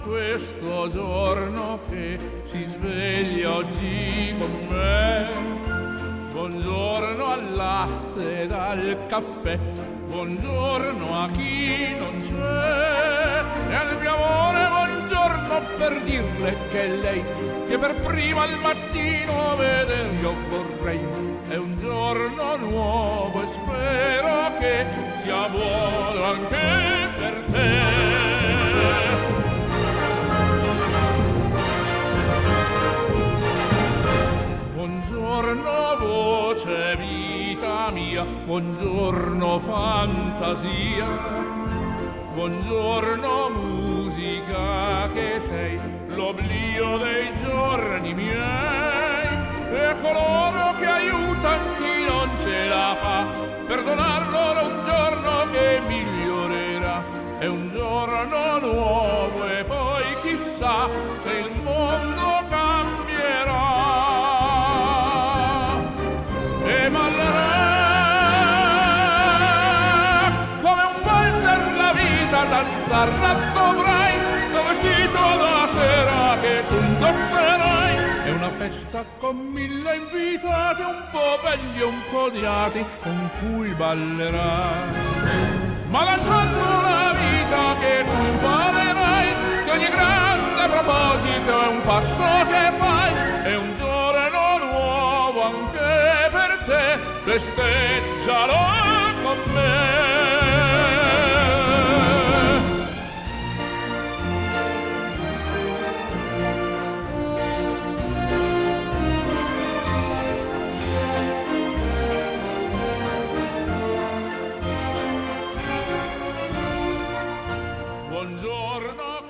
questo giorno che si sveglia oggi con me. Buongiorno al latte ed al caffè, buongiorno a chi non c'è. E al mio amore buongiorno per dirle che è lei che per prima al mattino vedere io vorrei. È un giorno nuovo e spero che sia buono anche per te. Buongiorno voce vita mia, buongiorno fantasia, buongiorno musica che sei l'oblio dei giorni miei e coloro che aiutan chi non ce la fa per donar loro un giorno che migliorerà. È un giorno nuovo e poi chissà se il mondo cambierà. E ballerà come un valzer la vita, danzarla dovrai, tuo vestito la sera che tu indosserai. È una festa con 1000 invitati, un po' belli e un po' odiati, con cui ballerai. Ma danzando la vita che tu imparerai, che ogni grande proposito è un passo che fai. È un giorno nuovo anche per te, festeggialo con me. Buongiorno